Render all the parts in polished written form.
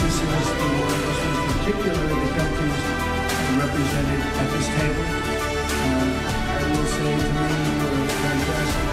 this was particularly the countries represented at this table. I will say to me, you were fantastic.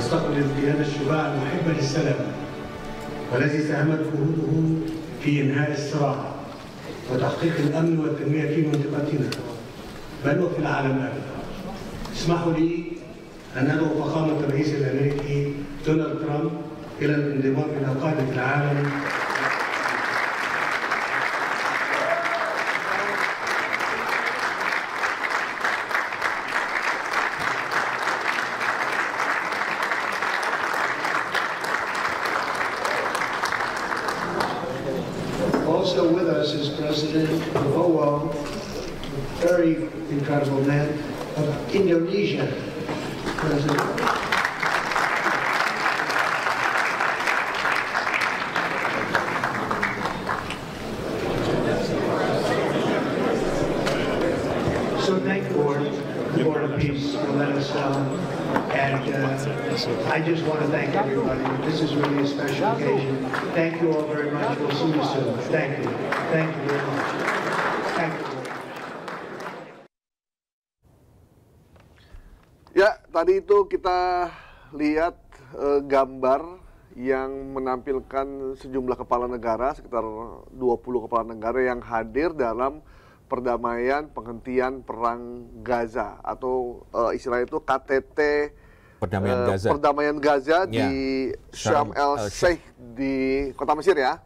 استقبل القيادة الشجاع المحبة للسلام والذي ساهمت جهوده في إنهاء الصراع وتحقيق الأمن والتنمية في منطقتنا بل وفي العالم أجمع. اسمحوا لي أن أدعو فخامة الرئيس الأمريكي دونالد ترامب إلى الانضمام إلى قادة العالم. Also with us is President Prabowo, a very incredible man, of Indonesia. President. So thank the Board of Peace for letting us and I just want to thank everybody. This is really a special occasion. Thank you all very much. We'll see you soon. Thank you. Thank you very much. Thank you. Ya, tadi itu kita lihat gambar yang menampilkan sejumlah kepala negara, sekitar 20 kepala negara yang hadir dalam perdamaian penghentian perang Gaza atau istilah itu KTT Perdamaian Gaza ya, di Sharm el-Sheikh di kota Mesir ya.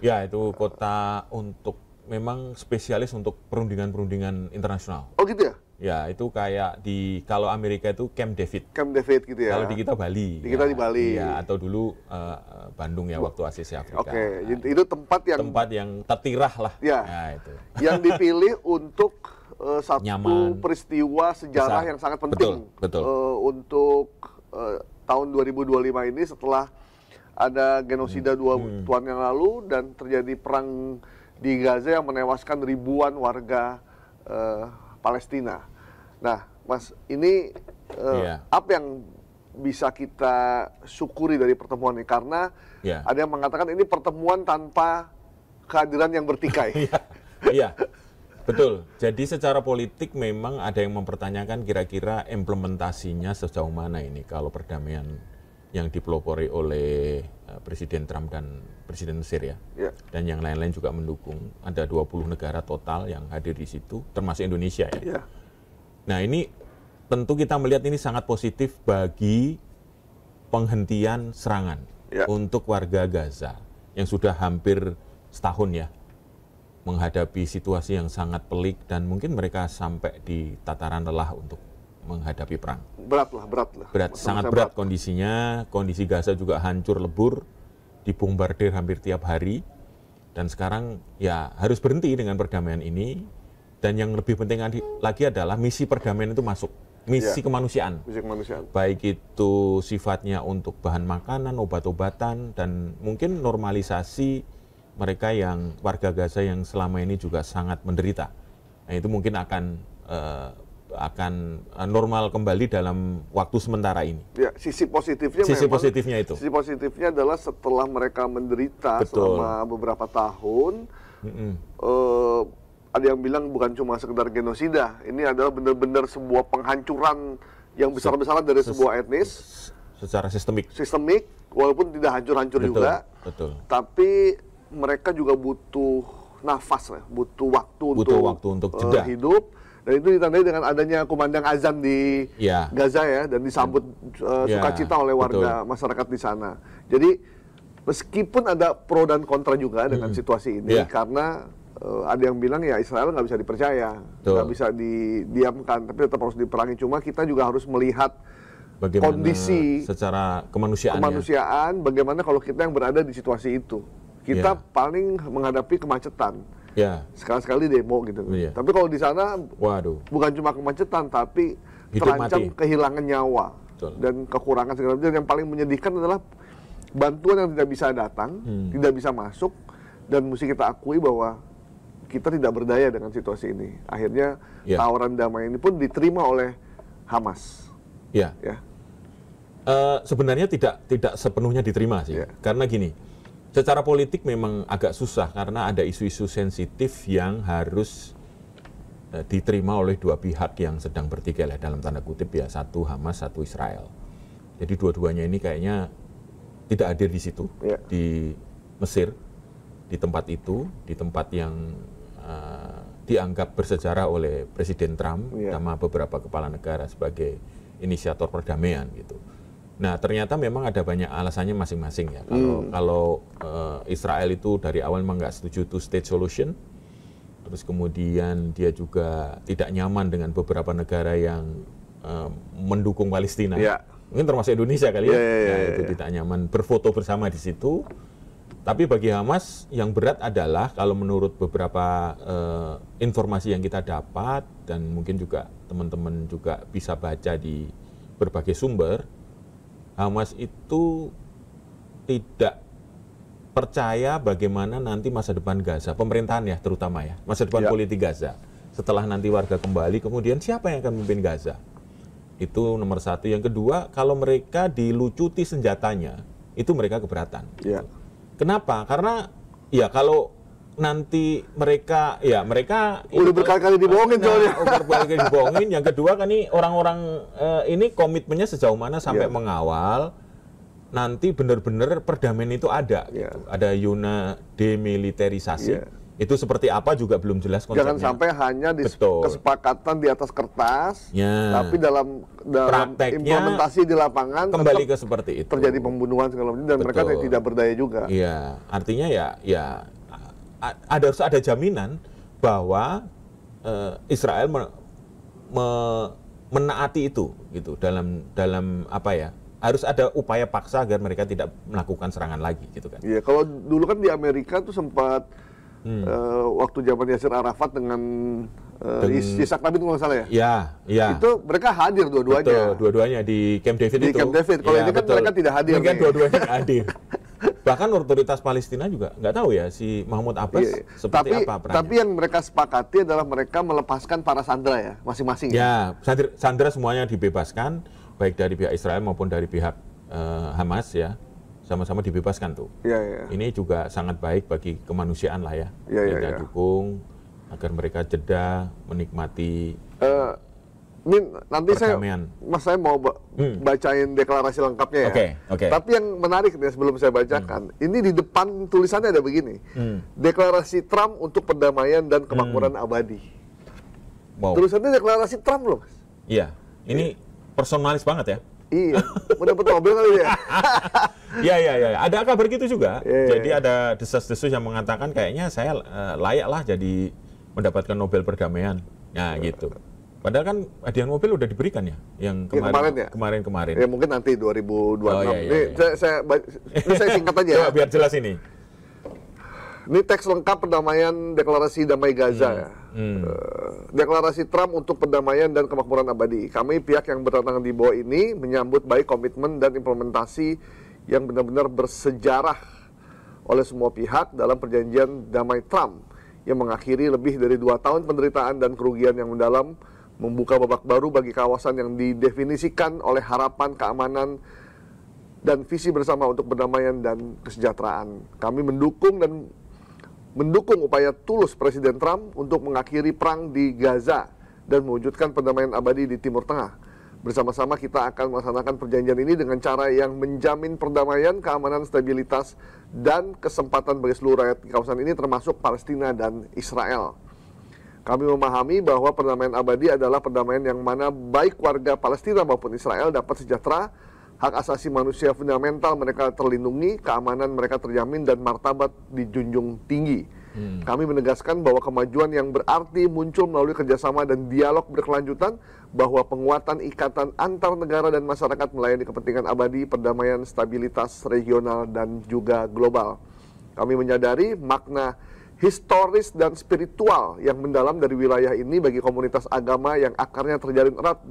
Ya, itu kota untuk memang spesialis untuk perundingan-perundingan internasional. Oh gitu ya? Ya, itu kayak di kalau Amerika itu Camp David. Camp David gitu ya. Kalau di kita Bali. Di kita di Bali. Ya, atau dulu Bandung ya waktu ACC Afrika. Oke, nah, itu tempat yang tertirah lah. Ya. Nah, itu. Yang dipilih untuk satu nyaman, peristiwa sejarah besar, yang sangat penting. Betul. Untuk tahun 2025 ini setelah ada genosida 2 tahun yang lalu dan terjadi perang di Gaza yang menewaskan ribuan warga Palestina. Nah, Mas, ini apa yang bisa kita syukuri dari pertemuan ini? Karena ada yang mengatakan ini pertemuan tanpa kehadiran yang bertikai. Iya, betul. Jadi secara politik memang ada yang mempertanyakan kira-kira implementasinya sejauh mana ini kalau perdamaian yang dipelopori oleh Presiden Trump dan Presiden Mesir ya. Dan yang lain-lain juga mendukung. Ada 20 negara total yang hadir di situ, termasuk Indonesia ya. Nah, ini tentu kita melihat ini sangat positif bagi penghentian serangan untuk warga Gaza yang sudah hampir setahun ya menghadapi situasi yang sangat pelik dan mungkin mereka sampai di tataran lelah untuk menghadapi perang. Berat lah. Sangat berat kondisinya. Kondisi Gaza juga hancur lebur, dibombardir hampir tiap hari. Dan sekarang ya harus berhenti dengan perdamaian ini. Dan yang lebih penting lagi adalah misi perdamaian itu masuk. Misi kemanusiaan. Baik itu sifatnya untuk bahan makanan, obat-obatan, dan mungkin normalisasi mereka yang warga Gaza yang selama ini juga sangat menderita. Nah, itu mungkin akan normal kembali dalam waktu sementara ini. Ya, sisi positifnya itu. Sisi positifnya adalah setelah mereka menderita selama beberapa tahun, ada yang bilang bukan cuma sekedar genosida, ini adalah benar-benar sebuah penghancuran yang besar-besaran dari sebuah etnis. Secara sistemik, walaupun tidak hancur-hancur juga. Betul. Tapi mereka juga butuh nafas, butuh waktu untuk jeda hidup. Dan itu ditandai dengan adanya kumandang azan di Gaza ya, dan disambut sukacita oleh warga masyarakat di sana. Jadi meskipun ada pro dan kontra juga dengan situasi ini, karena ada yang bilang ya Israel nggak bisa dipercaya, nggak bisa didiamkan, tapi tetap harus diperangi. Cuma kita juga harus melihat bagaimana kondisi secara kemanusiaan, bagaimana kalau kita yang berada di situasi itu. Kita paling menghadapi kemacetan. Ya. Sekali-sekali demo gitu. Iya. Tapi kalau di sana bukan cuma kemacetan, tapi terancam kehilangan nyawa. Betul. Dan kekurangan segala macam. Yang paling menyedihkan adalah bantuan yang tidak bisa datang, tidak bisa masuk, dan mesti kita akui bahwa kita tidak berdaya dengan situasi ini. Akhirnya tawaran damai ini pun diterima oleh Hamas. Ya. Sebenarnya tidak sepenuhnya diterima sih, karena gini, secara politik memang agak susah karena ada isu-isu sensitif yang harus diterima oleh dua pihak yang sedang bertikai lah, dalam tanda kutip ya, satu Hamas, satu Israel. Jadi dua-duanya ini kayaknya tidak hadir di situ, di Mesir, di tempat itu, di tempat yang dianggap bersejarah oleh Presiden Trump sama beberapa kepala negara sebagai inisiator perdamaian gitu. Nah, ternyata memang ada banyak alasannya masing-masing ya. Kalau Israel itu dari awal memang nggak setuju two state solution, terus kemudian dia juga tidak nyaman dengan beberapa negara yang mendukung Palestina. Mungkin termasuk Indonesia kali ya. Itu tidak nyaman berfoto bersama di situ. Tapi bagi Hamas yang berat adalah kalau menurut beberapa informasi yang kita dapat dan mungkin juga teman-teman juga bisa baca di berbagai sumber, Hamas itu tidak percaya bagaimana nanti masa depan Gaza, pemerintahan ya terutama ya, masa depan politik Gaza. Setelah nanti warga kembali, kemudian siapa yang akan memimpin Gaza? Itu nomor satu. Yang kedua, kalau mereka dilucuti senjatanya, itu mereka keberatan. Kenapa? Karena ya kalau nanti mereka udah berkali-kali dibohongin soalnya. Berkali-kali dibohongin. Yang kedua kan ini orang-orang ini komitmennya sejauh mana sampai mengawal nanti benar-benar perdamaian itu ada gitu. Ada zona demilitarisasi. Itu seperti apa juga belum jelas konsepnya. Jangan sampai hanya kesepakatan di atas kertas, tapi dalam implementasi di lapangan kembali ke seperti itu. Terjadi pembunuhan segala macam dan mereka tidak berdaya juga. Iya, artinya ya harus ada jaminan bahwa Israel menaati itu gitu dalam apa ya? Harus ada upaya paksa agar mereka tidak melakukan serangan lagi gitu kan. Iya, kalau dulu kan di Amerika tuh sempat waktu zaman Yasir Arafat dengan Yitzhak Rabin kalau nggak salah ya. Iya. Itu mereka hadir dua-duanya. Betul, dua-duanya di Camp David itu. Di Camp David. Kalau ini kan mereka tidak hadir. Mungkin dua-duanya hadir. Bahkan otoritas Palestina juga nggak tahu ya si Mahmud Abbas seperti apa perannya. Tapi yang mereka sepakati adalah mereka melepaskan para sandera ya, masing-masing. Ya, sandera semuanya dibebaskan, baik dari pihak Israel maupun dari pihak Hamas ya. Sama-sama dibebaskan tuh. Ini juga sangat baik bagi kemanusiaan lah ya. Kita dukung agar mereka jeda menikmati ini nanti saya mau bacain deklarasi lengkapnya ya. Tapi yang menarik nih sebelum saya bacakan, ini di depan tulisannya ada begini. Deklarasi Trump untuk perdamaian dan kemakmuran abadi. Tulisannya deklarasi Trump loh, Mas. Iya. Ini personalis banget ya. Iya, mau dapat mobil kali ya. Iya. Ada kabar gitu juga. Jadi ada desas-desus yang mengatakan kayaknya saya layaklah jadi mendapatkan Nobel perdamaian. Nah, gitu. Padahal kan hadiah Nobel udah diberikan ya, yang kemarin. Ya mungkin nanti 2026. Ini saya singkat aja ya. Biar jelas ini. Ini teks lengkap perdamaian deklarasi damai Gaza ya. Deklarasi Trump untuk perdamaian dan kemakmuran abadi. Kami pihak yang berdatangan di bawah ini menyambut baik komitmen dan implementasi yang benar-benar bersejarah oleh semua pihak dalam perjanjian damai Trump yang mengakhiri lebih dari 2 tahun penderitaan dan kerugian yang mendalam, membuka babak baru bagi kawasan yang didefinisikan oleh harapan, keamanan, dan visi bersama untuk perdamaian dan kesejahteraan. Kami mendukung upaya tulus Presiden Trump untuk mengakhiri perang di Gaza dan mewujudkan perdamaian abadi di Timur Tengah. Bersama-sama kita akan melaksanakan perjanjian ini dengan cara yang menjamin perdamaian, keamanan, stabilitas, dan kesempatan bagi seluruh rakyat di kawasan ini termasuk Palestina dan Israel. Kami memahami bahwa perdamaian abadi adalah perdamaian yang mana baik warga Palestina maupun Israel dapat sejahtera, hak asasi manusia fundamental mereka terlindungi, keamanan mereka terjamin, dan martabat dijunjung tinggi. Kami menegaskan bahwa kemajuan yang berarti muncul melalui kerjasama dan dialog berkelanjutan bahwa penguatan ikatan antar negara dan masyarakat melayani kepentingan abadi, perdamaian, stabilitas regional, dan juga global. Kami menyadari makna historis dan spiritual yang mendalam dari wilayah ini bagi komunitas agama yang akarnya terjalin erat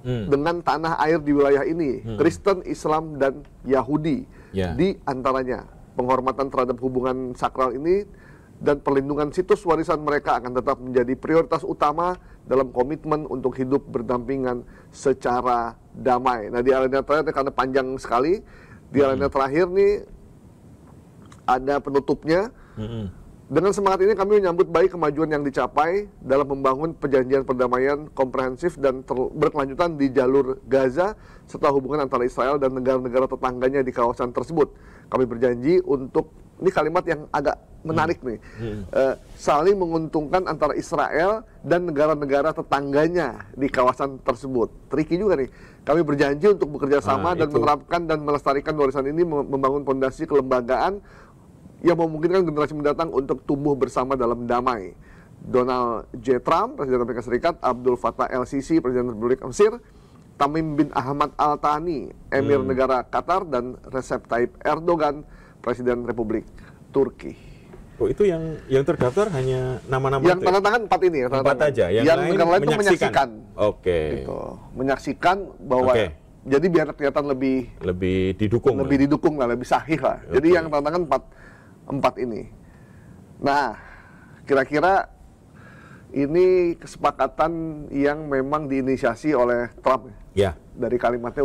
dengan tanah air di wilayah ini, Kristen, Islam, dan Yahudi. Di antaranya, penghormatan terhadap hubungan sakral ini dan perlindungan situs warisan mereka akan tetap menjadi prioritas utama dalam komitmen untuk hidup berdampingan secara damai. Nah, di alinea terakhir, karena panjang sekali, di alinea terakhir nih ada penutupnya. Dengan semangat ini kami menyambut baik kemajuan yang dicapai dalam membangun perjanjian perdamaian komprehensif dan berkelanjutan di jalur Gaza serta hubungan antara Israel dan negara-negara tetangganya di kawasan tersebut. Kami berjanji untuk, ini kalimat yang agak menarik nih, saling menguntungkan antara Israel dan negara-negara tetangganya di kawasan tersebut. Tricky juga nih. Kami berjanji untuk bekerja sama dan menerapkan dan melestarikan warisan ini, membangun fondasi kelembagaan yang memungkinkan generasi mendatang untuk tumbuh bersama dalam damai. Donald J. Trump, Presiden Amerika Serikat, Abdul Fattah el-Sisi, Presiden Republik Mesir, Tamim bin Ahmad Al-Thani, Emir Negara Qatar, dan Recep Tayyip Erdogan, Presiden Republik Turki. Oh, itu yang terdaftar hanya nama-nama yang tanda tangan 4 ini, empat aja. Yang lain negara lain itu menyaksikan. Oke. Gitu. Menyaksikan bahwa jadi biar kelihatan lebih didukung. Lebih didukung lah, lebih sahih lah. Jadi yang tanda tangan 4 ini. Nah, kira-kira ini kesepakatan yang memang diinisiasi oleh Trump. Ya. Dari kalimatnya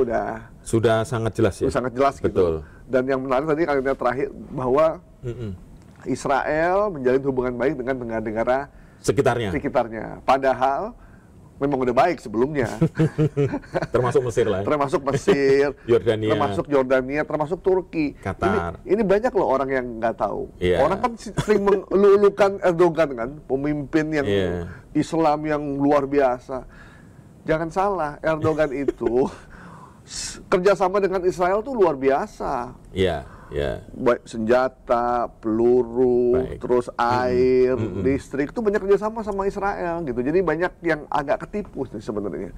sudah sangat jelas ya. Sudah sangat jelas. Betul. Gitu. Dan yang menarik tadi kalimatnya terakhir bahwa Israel menjalin hubungan baik dengan negara-negara sekitarnya. Padahal memang udah baik sebelumnya. Termasuk Mesir lah. Termasuk Mesir, Yordania, termasuk Turki. Qatar. Ini banyak loh orang yang nggak tahu. Yeah. Orang kan sering melulukan Erdogan kan, pemimpin yang Islam yang luar biasa. Jangan salah, Erdogan itu kerjasama dengan Israel tuh luar biasa. Iya. Baik senjata, peluru, terus air, listrik itu banyak kerjasama sama Israel gitu. Jadi banyak yang agak ketipu sebenarnya.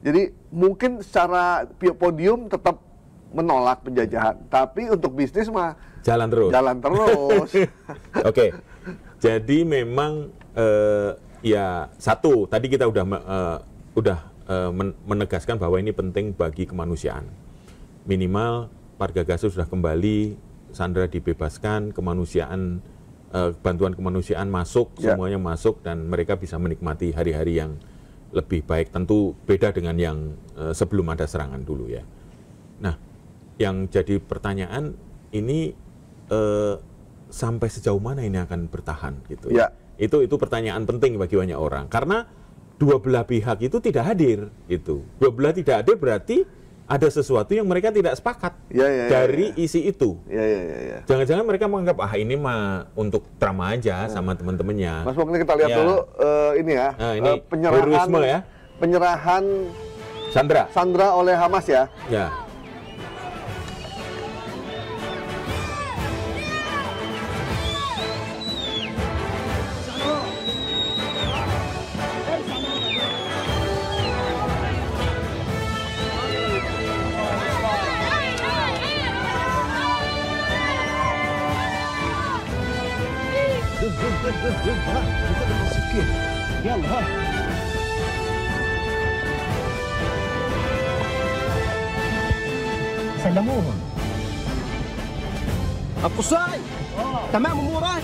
Jadi mungkin secara podium tetap menolak penjajahan, tapi untuk bisnis mah jalan terus. Oke. Jadi memang satu tadi kita udah menegaskan bahwa ini penting bagi kemanusiaan. Minimal warga Gaza sudah kembali, sandera dibebaskan, kemanusiaan, bantuan kemanusiaan masuk, semuanya masuk, dan mereka bisa menikmati hari-hari yang lebih baik. Tentu beda dengan yang sebelum ada serangan dulu ya. Nah, yang jadi pertanyaan ini sampai sejauh mana ini akan bertahan gitu ya. Itu pertanyaan penting bagi banyak orang, karena dua belah pihak itu tidak hadir gitu. Dua belah tidak hadir berarti ada sesuatu yang mereka tidak sepakat dari isi itu. Jangan-jangan mereka menganggap ini mah untuk drama aja sama teman-temannya. Mas Bang, kita lihat dulu ini ya, penyerahan Sandra oleh Hamas ya. سلموهم القصاي تمام امورك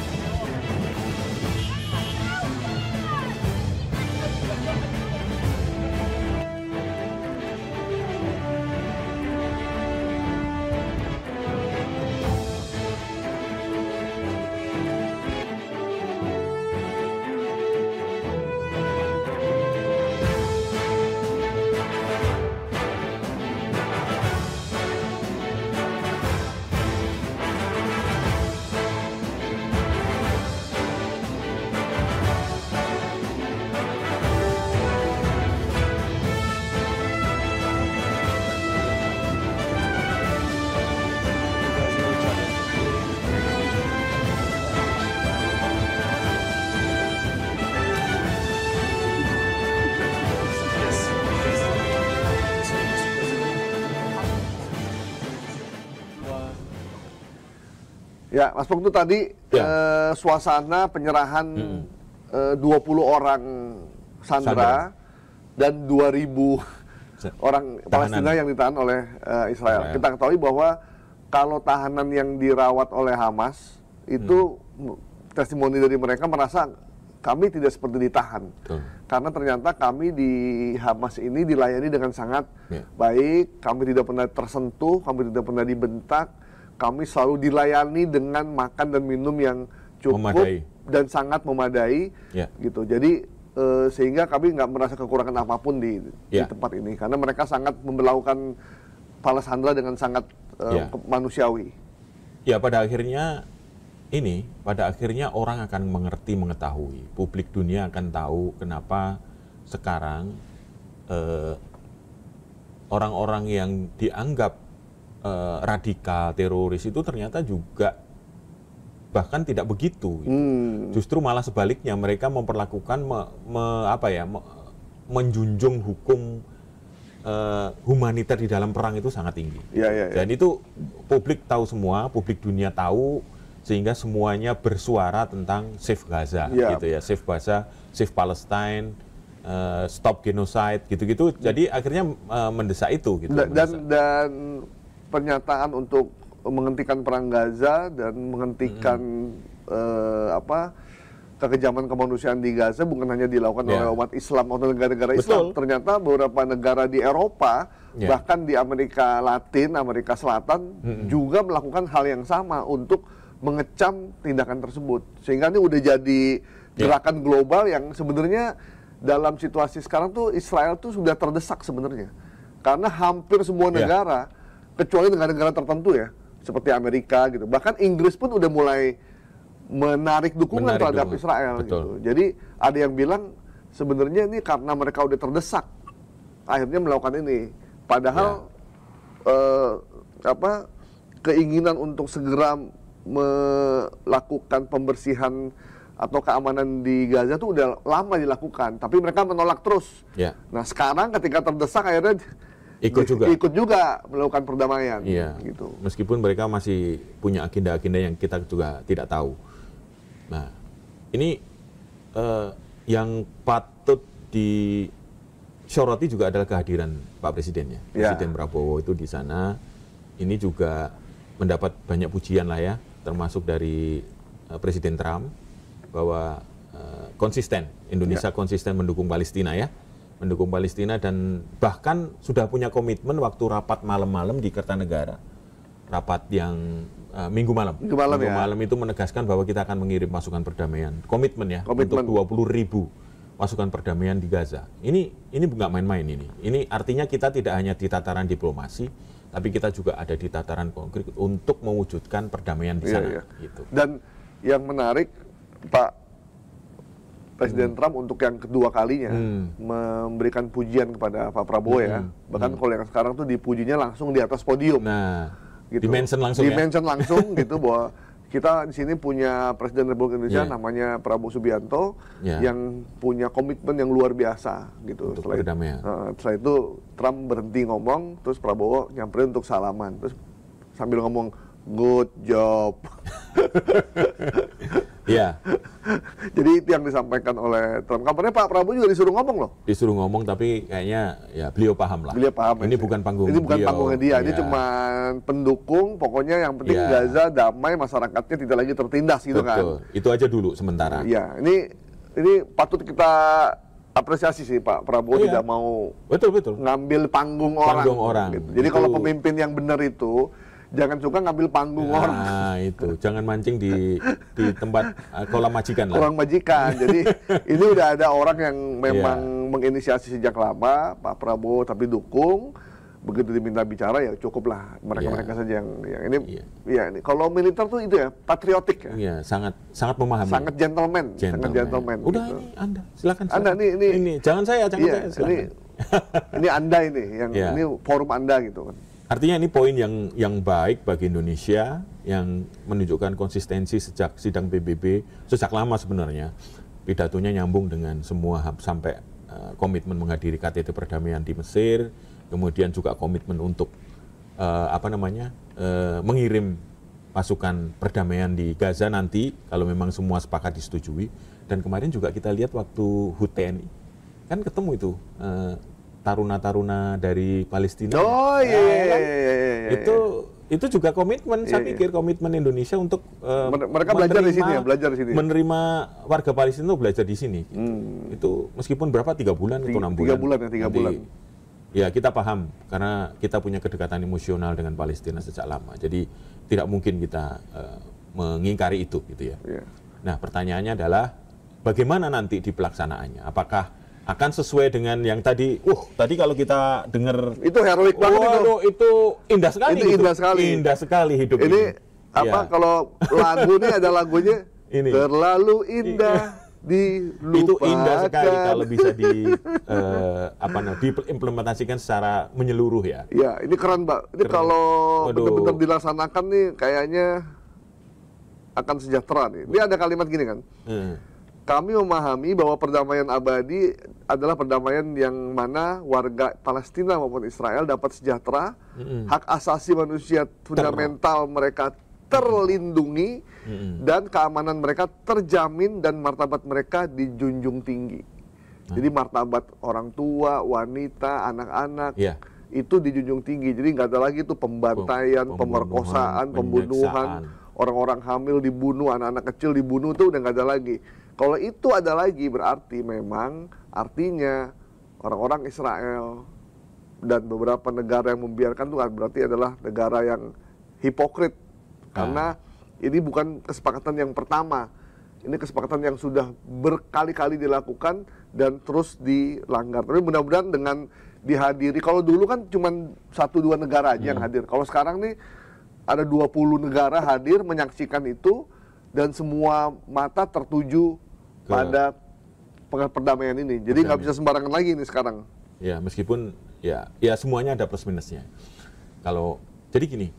Ya, Mas Pong itu tadi suasana penyerahan 20 orang sandera dan 2.000 orang Palestina yang ditahan oleh Israel. Kita ketahui bahwa kalau tahanan yang dirawat oleh Hamas itu testimoni dari mereka merasa kami tidak seperti ditahan. Karena ternyata kami di Hamas ini dilayani dengan sangat baik, kami tidak pernah tersentuh, kami tidak pernah dibentak, kami selalu dilayani dengan makan dan minum yang cukup dan sangat memadai, gitu. Jadi sehingga kami nggak merasa kekurangan apapun di tempat ini, karena mereka sangat memperlakukan para sandera dengan sangat manusiawi. Ya, pada akhirnya orang akan mengerti, mengetahui, publik dunia akan tahu kenapa sekarang orang-orang yang dianggap radikal, teroris itu ternyata juga bahkan tidak begitu. Gitu. Justru malah sebaliknya, mereka memperlakukan, menjunjung hukum humaniter di dalam perang itu sangat tinggi. Dan itu publik tahu semua, publik dunia tahu, sehingga semuanya bersuara tentang Save Gaza, gitu ya, Save Gaza, Save Palestine, Stop Genocide, gitu-gitu. Jadi akhirnya mendesak itu, gitu. Dan pernyataan untuk menghentikan perang Gaza dan menghentikan kekejaman kemanusiaan di Gaza bukan hanya dilakukan oleh umat Islam atau negara-negara Islam. Ternyata beberapa negara di Eropa, bahkan di Amerika Latin, Amerika Selatan juga melakukan hal yang sama untuk mengecam tindakan tersebut. Sehingga ini udah jadi gerakan global yang sebenarnya dalam situasi sekarang tuh Israel tuh sudah terdesak sebenarnya. Karena hampir semua negara, kecuali negara-negara tertentu ya, seperti Amerika gitu. Bahkan Inggris pun udah mulai menarik dukungan terhadap Israel gitu. Jadi ada yang bilang sebenarnya ini karena mereka udah terdesak akhirnya melakukan ini. Padahal keinginan untuk segera melakukan pembersihan atau keamanan di Gaza itu udah lama dilakukan, tapi mereka menolak terus. Nah sekarang ketika terdesak akhirnya ikut juga melakukan perdamaian. Gitu. Meskipun mereka masih punya agenda-agenda yang kita juga tidak tahu. Nah ini yang patut disoroti juga adalah kehadiran Pak Presiden ya. Presiden Prabowo itu di sana. Ini juga mendapat banyak pujian lah ya, termasuk dari Presiden Trump bahwa konsisten, Indonesia konsisten mendukung Palestina ya, mendukung Palestina, dan bahkan sudah punya komitmen waktu rapat malam-malam di Kertanegara, rapat yang minggu malam itu menegaskan bahwa kita akan mengirim pasukan perdamaian, komitmen untuk 20.000 pasukan perdamaian di Gaza. Ini nggak main-main ini. Ini artinya kita tidak hanya di tataran diplomasi, tapi kita juga ada di tataran konkret untuk mewujudkan perdamaian di sana. Gitu. Dan yang menarik, Pak Presiden Trump untuk yang kedua kalinya memberikan pujian kepada Pak Prabowo ya. Bahkan kalau yang sekarang tuh dipujinya langsung di atas podium. Nah, gitu. Dimention langsung gitu bahwa kita di sini punya Presiden Republik Indonesia namanya Prabowo Subianto yang punya komitmen yang luar biasa gitu. Setelah itu Trump berhenti ngomong, terus Prabowo nyamperin untuk salaman, terus sambil ngomong good job. Jadi itu yang disampaikan oleh Trump. Kabarnya Pak Prabowo juga disuruh ngomong loh. Disuruh ngomong, tapi kayaknya ya beliau paham lah. Beliau paham. Ini bukan panggung. Ini bukan panggungnya dia. Ini cuma pendukung. Pokoknya yang penting Gaza damai, masyarakatnya tidak lagi tertindas gitu. Betul. Kan. Itu aja dulu sementara. Iya. Ini patut kita apresiasi sih, Pak Prabowo tidak mau ngambil panggung orang. Gitu. Jadi kalau pemimpin yang benar itu jangan suka ngambil panggung orang. Nah itu, jangan mancing di tempat kolam majikan lah. Kolam majikan. Jadi ini udah ada orang yang memang menginisiasi sejak lama, Pak Prabowo, tapi dukung. Begitu diminta bicara ya cukuplah mereka saja yang ini. Ini kalau militer tuh itu ya patriotik ya. Sangat memahami. Sangat gentleman. Udah gitu. Ini Anda, silakan. Anda ini jangan saya. Ini Anda ini yang ini forum Anda gitu kan. Artinya ini poin yang baik bagi Indonesia, yang menunjukkan konsistensi sejak sidang PBB, sejak lama sebenarnya. Pidatonya nyambung dengan semua sampai komitmen menghadiri KTT perdamaian di Mesir, kemudian juga komitmen untuk mengirim pasukan perdamaian di Gaza nanti kalau memang semua sepakat disetujui. Dan kemarin juga kita lihat waktu HUT TNI kan ketemu itu taruna-taruna dari Palestina. Oh Ya, iya. kan? Itu juga komitmen, saya pikir komitmen Indonesia untuk Mereka belajar di sini ya, belajar di sini. menerima warga Palestina untuk belajar di sini. Gitu. Itu meskipun berapa 3 bulan atau 6 bulan. 3 bulan ya, 3 bulan. Ya kita paham karena kita punya kedekatan emosional dengan Palestina sejak lama. Jadi tidak mungkin kita mengingkari itu, gitu ya. Iya. Nah pertanyaannya adalah bagaimana nanti di pelaksanaannya? Apakah akan sesuai dengan yang tadi? Tadi kalau kita dengar Itu heroik banget itu indah sekali. Itu indah sekali. Indah sekali hidup ini. Ini apa Ya. kalau lagu ini ada lagunya Ini. terlalu indah dilupakan. Itu indah sekali kalau bisa diimplementasikan secara menyeluruh ya. Ya, ini keren, Mbak. Ini kalau Waduh. benar-benar dilaksanakan nih kayaknya akan sejahtera nih. Ini ada kalimat gini kan. Kami memahami bahwa perdamaian abadi adalah perdamaian yang mana warga Palestina maupun Israel dapat sejahtera, hak asasi manusia fundamental mereka terlindungi, dan keamanan mereka terjamin dan martabat mereka dijunjung tinggi. Jadi martabat orang tua, wanita, anak-anak itu dijunjung tinggi. Jadi nggak ada lagi itu pembantaian, pemerkosaan, pembunuhan, orang-orang hamil dibunuh, anak-anak kecil dibunuh, itu udah nggak ada lagi. Kalau itu ada lagi berarti memang artinya orang-orang Israel dan beberapa negara yang membiarkan itu berarti adalah negara yang hipokrit. Karena ini bukan kesepakatan yang pertama. Ini kesepakatan yang sudah berkali-kali dilakukan dan terus dilanggar. Tapi mudah-mudahan dengan dihadiri, kalau dulu kan cuma 1-2 negara aja yang hadir. Kalau sekarang nih ada 20 negara hadir menyaksikan itu dan semua mata tertuju pada perdamaian ini. Jadi nggak bisa sembarangan lagi ini sekarang. Ya, meskipun ya semuanya ada plus minusnya. Jadi gini,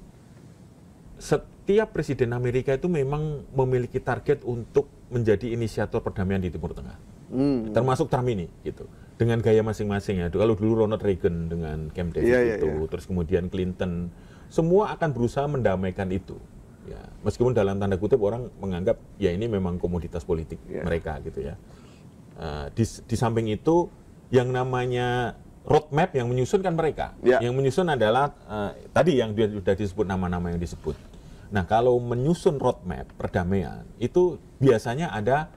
setiap presiden Amerika itu memang memiliki target untuk menjadi inisiator perdamaian di Timur Tengah. Termasuk Trump ini gitu. Dengan gaya masing-masing ya. Kalau dulu Ronald Reagan dengan Camp David terus kemudian Clinton, semua akan berusaha mendamaikan itu. Ya, meskipun dalam tanda kutip orang menganggap ya ini memang komoditas politik mereka gitu ya. Di samping itu yang namanya roadmap yang menyusun kan mereka. Yang menyusun adalah tadi yang sudah disebut nama-nama yang disebut. Nah kalau menyusun roadmap perdamaian itu biasanya ada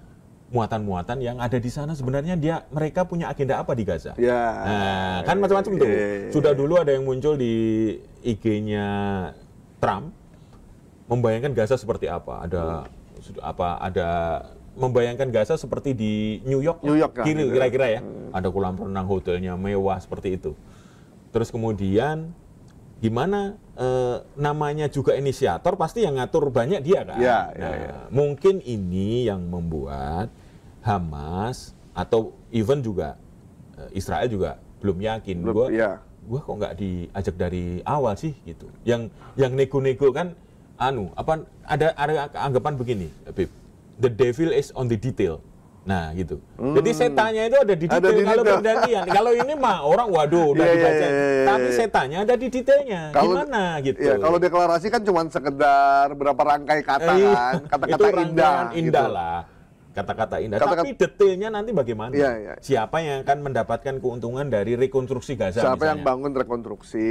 muatan-muatan yang ada di sana sebenarnya mereka punya agenda apa di Gaza. Nah, kan macam-macam tuh. Sudah dulu ada yang muncul di IG-nya Trump membayangkan Gaza seperti apa. Ada membayangkan Gaza seperti di New York kira-kira ya. Ada kolam renang, hotelnya mewah seperti itu. Terus kemudian gimana namanya juga inisiator pasti yang ngatur banyak dia kan. Mungkin ini yang membuat Hamas atau even juga Israel juga belum yakin. Gua kok nggak diajak dari awal sih gitu. Yang nego-nego kan ada anggapan begini, Bib. The devil is on the detail. Nah, gitu. Jadi setannya itu ada di detail kalau pergantian. Kalau ini mah orang waduh udah dibaca. Tapi setannya ada di detailnya. Gimana gitu. Ya, kalau deklarasi kan cuma sekedar berapa rangkai kata kan, kata-kata indah gitu. Lah. Kata-kata indah, tapi detailnya nanti bagaimana? Siapa yang akan mendapatkan keuntungan dari rekonstruksi Gaza siapa misalnya? yang bangun rekonstruksi,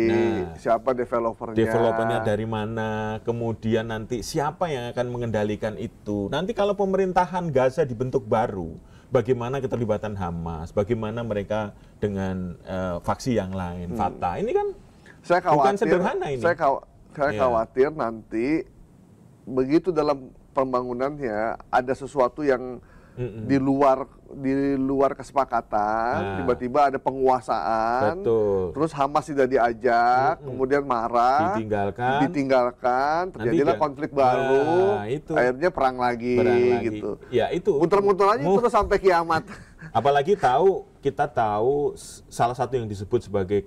siapa developernya? Developernya dari mana? Kemudian nanti siapa yang akan mengendalikan itu? Nanti kalau pemerintahan Gaza dibentuk baru, bagaimana keterlibatan Hamas? Bagaimana mereka dengan faksi yang lain, Fatah? Ini kan bukan sederhana ini. Saya khawatir nanti begitu dalam pembangunannya ada sesuatu yang di luar kesepakatan, tiba-tiba ada penguasaan, terus Hamas tidak diajak, kemudian marah, ditinggalkan, terjadilah konflik baru, akhirnya perang lagi. Gitu. Ya itu. Muter-muter aja terus sampai kiamat. Apalagi kita tahu salah satu yang disebut sebagai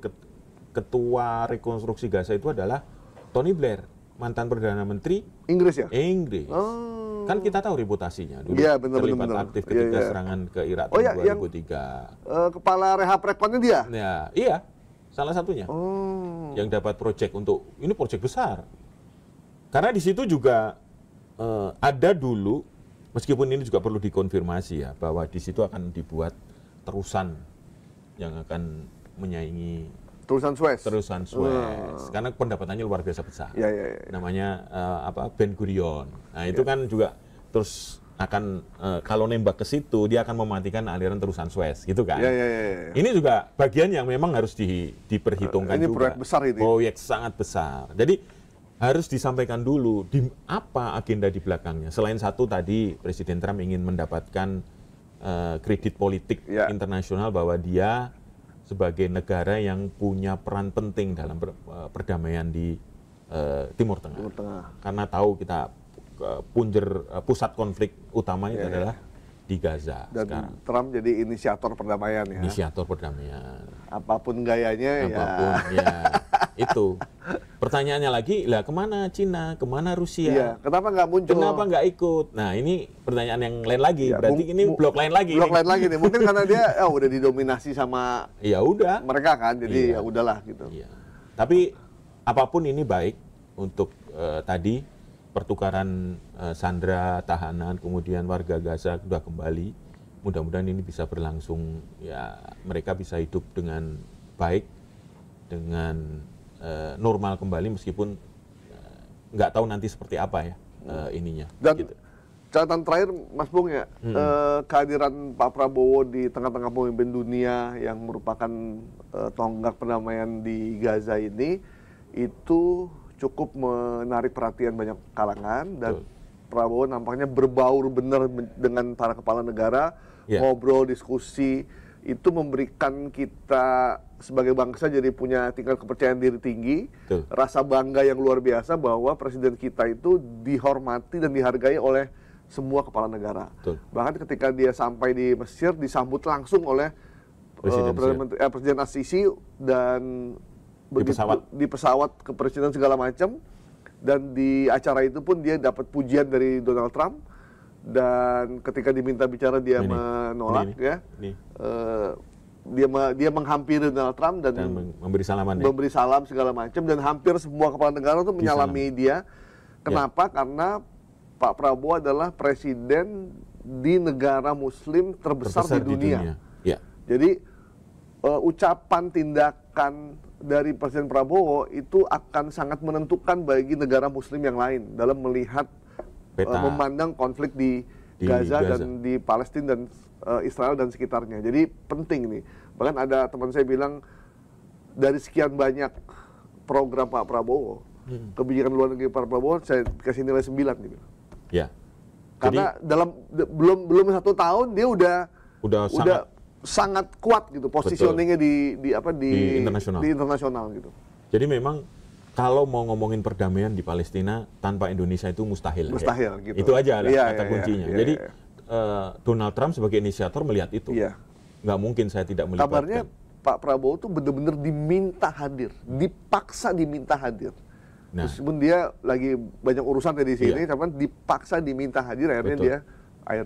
ketua rekonstruksi Gaza itu adalah Tony Blair. Mantan Perdana Menteri Inggris ya? Inggris. Kan kita tahu reputasinya dulu terlibat aktif ketika serangan ke Irak tahun 2003. Kepala Rehab Rekonnya dia? Iya, salah satunya. Yang dapat proyek ini proyek besar. Karena di situ juga ada dulu, meskipun ini juga perlu dikonfirmasi ya, bahwa di situ akan dibuat terusan yang akan menyaingi Terusan Suez. Karena pendapatannya luar biasa besar. Ya. Namanya Ben Gurion. Nah itu kan juga terus akan kalau nembak ke situ dia akan mematikan aliran terusan Suez, gitu kan? Ya. Ini juga bagian yang memang harus diperhitungkan ini juga. proyek besar ini. Proyek sangat besar. Jadi harus disampaikan dulu apa agenda di belakangnya. Selain satu tadi Presiden Trump ingin mendapatkan kredit politik internasional bahwa dia sebagai negara yang punya peran penting dalam perdamaian di Timur Tengah. Karena tahu kita pusat konflik utamanya adalah di Gaza. Dan sekarang. Trump jadi inisiator perdamaian ya. Inisiator perdamaian. Apapun gayanya ya. Itu. Pertanyaannya lagi, lah kemana Cina, kemana Rusia? Iya, kenapa nggak muncul? Kenapa nggak ikut? Nah ini pertanyaan yang lain lagi. Berarti ini blok lain lagi. Blok lain lagi nih. Mungkin karena dia udah didominasi sama mereka kan, jadi ya udahlah gitu. Iya. Tapi apapun ini baik untuk tadi pertukaran sandera, tahanan, kemudian warga Gaza sudah kembali. Mudah-mudahan ini bisa berlangsung, ya mereka bisa hidup dengan baik, dengan normal kembali meskipun nggak tahu nanti seperti apa ya ininya. Dan gitu. catatan terakhir Mas Bung ya, kehadiran Pak Prabowo di tengah-tengah pemimpin dunia yang merupakan tonggak perdamaian di Gaza ini itu cukup menarik perhatian banyak kalangan dan Prabowo nampaknya berbaur benar dengan para kepala negara, ngobrol, diskusi, itu memberikan kita sebagai bangsa jadi punya tingkat kepercayaan diri tinggi, rasa bangga yang luar biasa bahwa presiden kita itu dihormati dan dihargai oleh semua kepala negara. Bahkan ketika dia sampai di Mesir disambut langsung oleh Presiden As-Sisi dan di pesawat ke presiden segala macam, dan di acara itu pun dia dapat pujian dari Donald Trump, dan ketika diminta bicara dia menolak dia menghampiri Donald Trump dan memberi salam segala macam, dan hampir semua kepala negara itu menyalami dia. Kenapa? Karena Pak Prabowo adalah presiden di negara Muslim terbesar di dunia. Jadi ucapan tindakan dari Presiden Prabowo itu akan sangat menentukan bagi negara Muslim yang lain dalam melihat memandang konflik di Gaza dan di Palestina dan Israel dan sekitarnya. Jadi penting nih. Bahkan ada teman saya bilang dari sekian banyak program Pak Prabowo, kebijakan luar negeri Pak Prabowo saya kasih nilai 9 nih. Ya. Karena dalam belum 1 tahun dia udah sangat kuat gitu positioningnya di internasional gitu. Jadi memang kalau mau ngomongin perdamaian di Palestina tanpa Indonesia itu mustahil. Mustahil ya. gitu. Itu aja lah kata kuncinya. Jadi Donald Trump sebagai inisiator melihat itu. Nggak mungkin saya tidak melibatkan. Kabarnya Pak Prabowo tuh benar-benar diminta hadir, dipaksa diminta hadir. Meskipun dia lagi banyak urusan di sini, tapi dipaksa diminta hadir, akhirnya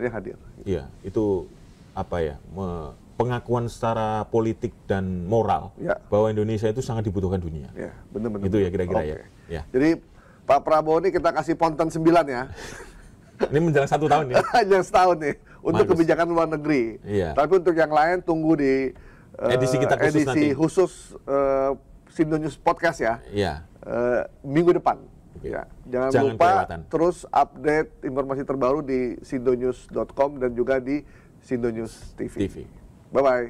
dia hadir. Iya, itu apa ya? Pengakuan secara politik dan moral bahwa Indonesia itu sangat dibutuhkan dunia. Benar-benar. Itu ya kira-kira ya. Jadi Pak Prabowo ini kita kasih ponten 9 ya. Ini menjelang 1 tahun ya. Menjelang setahun nih untuk kebijakan luar negeri. Tapi untuk yang lain tunggu di edisi kita khusus Sindo News Podcast ya. Minggu depan. Jangan lupa kelewatan. Terus update informasi terbaru di sindonews.com dan juga di Sindo News TV. Bye-bye.